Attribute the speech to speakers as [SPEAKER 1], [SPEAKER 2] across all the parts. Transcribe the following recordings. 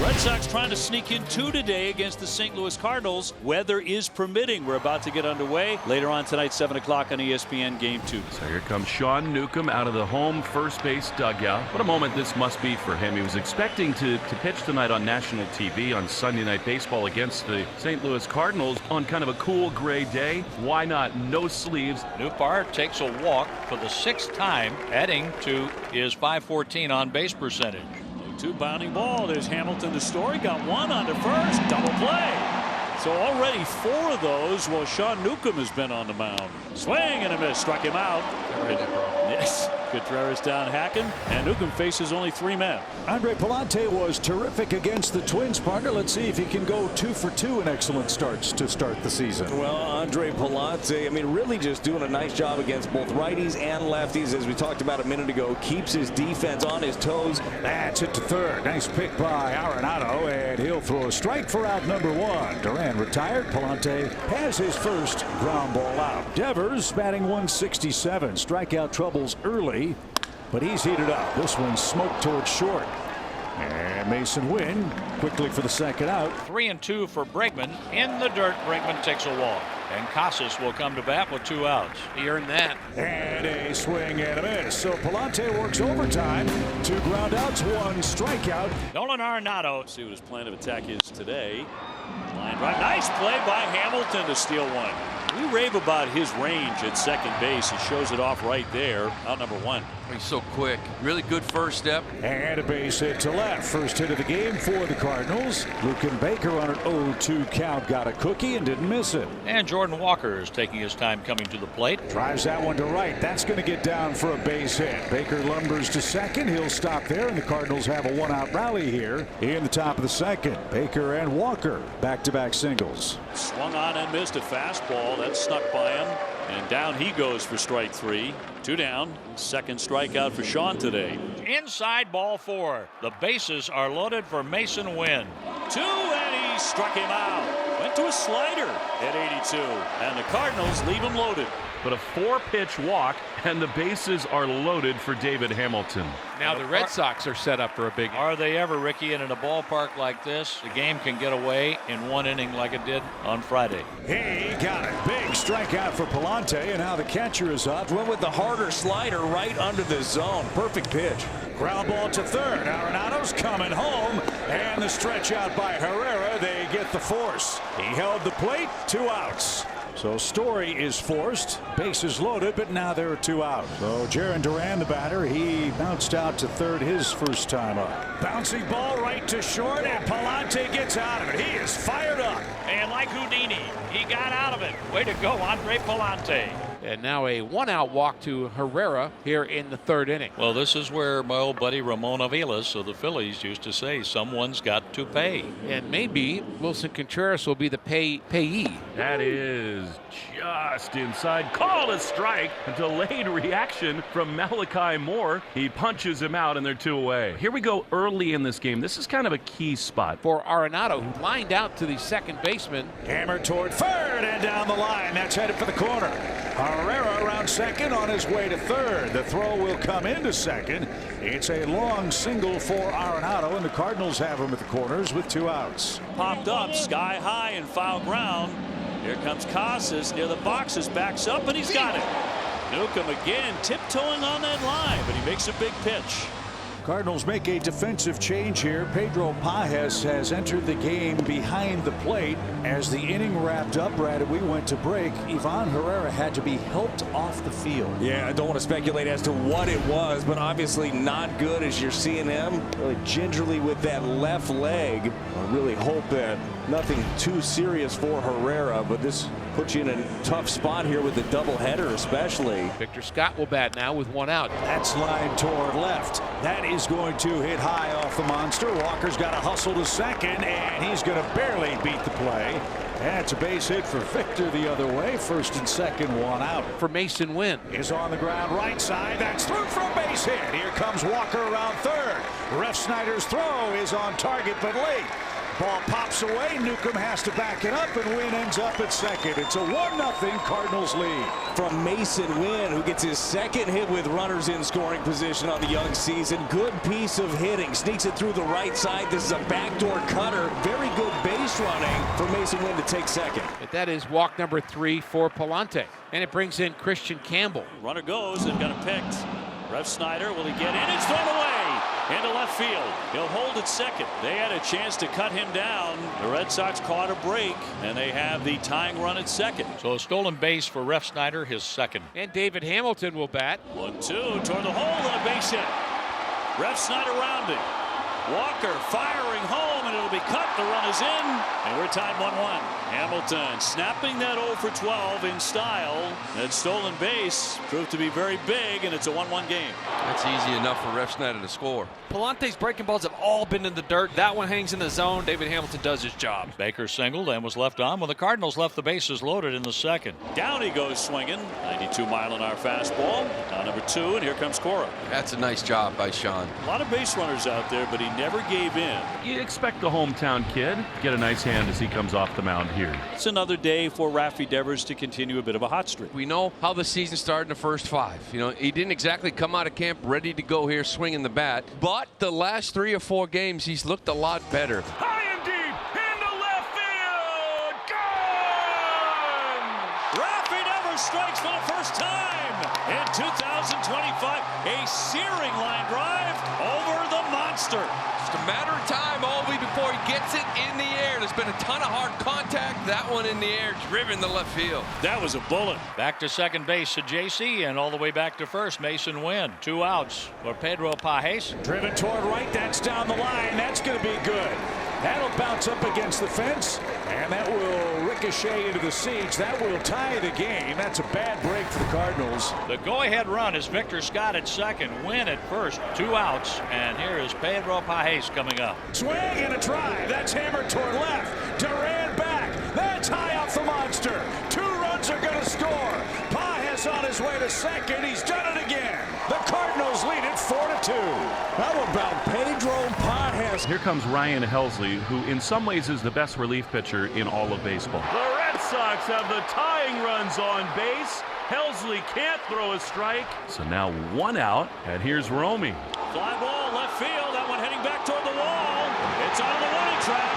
[SPEAKER 1] Red Sox trying to sneak in 2 today against the St. Louis Cardinals. Weather is permitting. We're about to get underway. Later on tonight, 7 o'clock on ESPN, Game 2.
[SPEAKER 2] So here comes Sean Newcomb out of the home first base dugout. What a moment this must be for him. He was expecting to pitch tonight on national TV on Sunday Night Baseball against the St. Louis Cardinals on kind of a cool gray day. Why not? No sleeves.
[SPEAKER 3] Newpart takes a walk for the 6th time, adding to his .514 on base percentage.
[SPEAKER 1] 2 bounding ball. There's Hamilton to Story. Got 1 under first. Double play. So already 4 of those. Well, Sean Newcomb has been on the mound. Swing and a miss. Struck him out. Yes. Contreras down hacking, and Newcomb faces only 3 men.
[SPEAKER 4] Andre Pallante was terrific against the Twins, partner. Let's see if he can go 2 for 2 in excellent starts to start the season.
[SPEAKER 5] Well, Andre Pallante, I mean, really just doing a nice job against both righties and lefties, as we talked about a minute ago. Keeps his defense on his toes.
[SPEAKER 4] That's it to third. Nice pick by Arenado, and he'll throw a strike for out number 1. Duran retired. Pallante has his first ground ball out. Devers batting .167. Strikeout troubles early, but he's heated up. This one's smoked towards short. And Mason Wynn quickly for the second out.
[SPEAKER 3] 3-2 for Bregman. In the dirt, Bregman takes a walk. And Casas will come to bat with 2 outs. He earned that.
[SPEAKER 4] And a swing and a miss. So Pallante works overtime. 2 ground outs, 1 strikeout.
[SPEAKER 3] Nolan Arenado.
[SPEAKER 1] See what his plan of attack is today. Line drive. Nice play by Hamilton to steal 1. We rave about his range at second base. He shows it off right there. Out number 1.
[SPEAKER 6] He's so quick. Really good first step.
[SPEAKER 4] And a base hit to left. First hit of the game for the Cardinals. Lucan Baker on an 0-2 count got a cookie and didn't miss it.
[SPEAKER 3] And Jordan Walker is taking his time coming to the plate.
[SPEAKER 4] Drives that one to right. That's going to get down for a base hit. Baker lumbers to second. He'll stop there, and the Cardinals have a 1-out rally here in the top of the second. Baker and Walker back-to-back singles.
[SPEAKER 1] Swung on and missed a fastball. That snuck by him. And down he goes for strike 3. 2 down. Second strikeout for Sean today.
[SPEAKER 3] Inside ball 4. The bases are loaded for Mason Wynn.
[SPEAKER 1] 2, and he struck him out. Went to a slider at 82. And the Cardinals leave him loaded.
[SPEAKER 2] But a 4-pitch walk, and the bases are loaded for David Hamilton.
[SPEAKER 6] Now the Red Sox are set up for a big.
[SPEAKER 3] Are they ever, Ricky? And in a ballpark like this, the game can get away in 1 inning like it did on Friday.
[SPEAKER 4] He got it. Big strikeout for Pallante, and now the catcher is up.
[SPEAKER 5] Went with the harder slider right under the zone. Perfect pitch.
[SPEAKER 4] Ground ball to third. Arenado's coming home, and the stretch out by Herrera. They get the force. He held the plate. 2 outs. So Story is forced. Bases loaded, but now there are 2 out. So Jarren Duran, the batter, he bounced out to third his first time up. Bouncing ball right to short, and Pallante gets out of it. He is fired up.
[SPEAKER 3] And like Houdini, he got out of it. Way to go, Andre Pallante.
[SPEAKER 6] And now a 1-out walk to Herrera here in the 3rd inning.
[SPEAKER 3] Well, this is where my old buddy Ramon Aviles of the Phillies used to say, someone's got to pay.
[SPEAKER 6] And maybe Wilson Contreras will be the payee.
[SPEAKER 2] That is just inside. Call a strike. A delayed reaction from Malachi Moore. He punches him out, and they're 2 away. Here we go early in this game. This is kind of a key spot
[SPEAKER 6] For Arenado, who lined out to the second baseman.
[SPEAKER 4] Hammer toward third and down the line. That's headed for the corner. Herrera around second on his way to third. The throw will come into second. It's a long single for Arenado, and the Cardinals have him at the corners with 2 outs.
[SPEAKER 1] Popped up sky high in foul ground. Here comes Casas near the boxes. Backs up, and he's got it. Newcomb again tiptoeing on that line, but he makes a big pitch.
[SPEAKER 4] Cardinals make a defensive change here. Pedro Pajes has entered the game behind the plate. As the inning wrapped up, Brad, and we went to break, Ivan Herrera had to be helped off the field.
[SPEAKER 5] Yeah, I don't want to speculate as to what it was, but obviously not good as you're seeing him really gingerly with that left leg. I really hope that nothing too serious for Herrera, but this puts you in a tough spot here with the doubleheader especially.
[SPEAKER 6] Victor Scott will bat now with 1 out.
[SPEAKER 4] That's line toward left. That is going to hit high off the monster. Walker's got to hustle to second, and he's going to barely beat the play. That's a base hit for Victor the other way. First and second, 1 out.
[SPEAKER 6] For Mason Wynn.
[SPEAKER 4] Is on the ground right side. That's through for a base hit. Here comes Walker around third. Ref Snyder's throw is on target but late. Ball pops away. Newcomb has to back it up, and Wynn ends up at second. It's a 1-0 Cardinals lead.
[SPEAKER 5] From Mason Wynn, who gets his second hit with runners in scoring position on the young season. Good piece of hitting. Sneaks it through the right side. This is a backdoor cutter. Very good base running for Mason Wynn to take second.
[SPEAKER 6] But that is walk number 3 for Palante. And it brings in Christian Campbell.
[SPEAKER 1] Runner goes and got it picked. Ref Snyder, will he get in? It's thrown away into left field. He'll hold at second. They had a chance to cut him down. The Red Sox caught a break, and they have the tying run at second.
[SPEAKER 3] So a stolen base for Ref Snyder, his second.
[SPEAKER 6] And David Hamilton will bat.
[SPEAKER 1] 1-2 toward the hole and a base hit. Ref Snyder rounding. Walker firing home, and it'll be cut. The run is in, and we're tied 1-1. Hamilton snapping that 0 for 12 in style. That stolen base proved to be very big, and it's a 1-1 game.
[SPEAKER 7] That's easy enough for Ref Snyder to score.
[SPEAKER 8] Palante's breaking balls have all been in the dirt. That one hangs in the zone. David Hamilton does his job.
[SPEAKER 3] Baker singled and was left on when the Cardinals left the bases loaded in the second.
[SPEAKER 1] Down he goes swinging. 92-mile-an-hour fastball. Now number 2, and here comes Cora.
[SPEAKER 7] That's a nice job by Sean.
[SPEAKER 1] A lot of base runners out there, but he never gave in.
[SPEAKER 2] You expect the hometown kid to get a nice hand as he comes off the mound here.
[SPEAKER 1] It's another day for Rafael Devers to continue a bit of a hot streak.
[SPEAKER 7] We know how the season started in the first 5. You know, he didn't exactly come out of camp ready to go here swinging the bat, but the last 3 or 4 games he's looked a lot better.
[SPEAKER 2] High and deep into left field. Gone!
[SPEAKER 1] Rafael Devers strikes for the first time in 2025. A searing line drive over the monster.
[SPEAKER 7] Just a matter of time all the way before he gets it in the air. There's been a ton of hard contact. That one in the air, driven to left field.
[SPEAKER 1] That was a bullet.
[SPEAKER 3] Back to second base to JC, and all the way back to first, Mason Wynn. 2 outs for Pedro Pajes.
[SPEAKER 4] Driven toward right. That's down the line. That's going to be good. That'll bounce up against the fence, and that will ricochet into the seats. That will tie the game. That's a bad break for the Cardinals.
[SPEAKER 3] The go-ahead run is Victor Scott at second, Wynn at first. 2 outs, and here is Pedro Pajes coming up.
[SPEAKER 4] Swing and a drive. That's hammered toward left. Duran back. That's high off the monster. 2 runs are going to score. Pajes on his way to second. He's done it again. The Cardinals lead it 4-2. How about Pedro Pajes?
[SPEAKER 2] Here comes Ryan Helsley, who in some ways is the best relief pitcher in all of baseball. The Red Sox have the tying runs on base. Helsley can't throw a strike. So now 1 out, and here's Romy.
[SPEAKER 1] Fly ball left field. That one heading back toward the wall. It's on the warning track.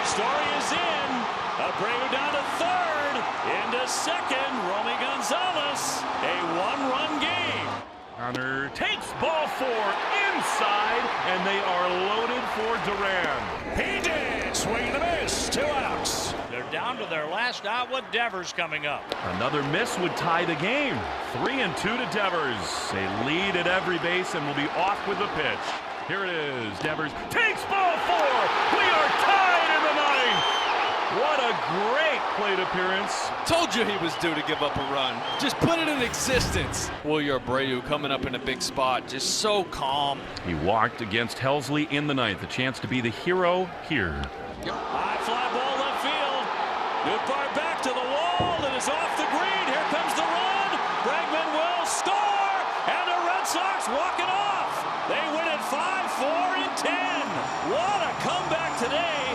[SPEAKER 1] Story is in. Abreu down to third. Into second. Romy Gonzalez. A 1-run game.
[SPEAKER 2] Hunter takes ball 4 inside, and they are loaded for Duran.
[SPEAKER 4] He did. Swing and a miss. 2 outs.
[SPEAKER 3] They're down to their last out with Devers coming up.
[SPEAKER 2] Another miss would tie the game. 3-2 to Devers. They lead at every base and will be off with the pitch. Here it is. Devers takes ball 4. We are tied in the 9th. What a great plate appearance.
[SPEAKER 8] Told you he was due to give up a run. Just put it in existence. Wilyer Abreu coming up in a big spot. Just so calm.
[SPEAKER 2] He walked against Helsley in the 9th. A chance to be the hero here.
[SPEAKER 1] High fly ball left field. Goodbar back to the wall. It is off the green. Here comes the run. Bregman will score. And the Red Sox walk it off. They win it 5-4 in 10. What a comeback today.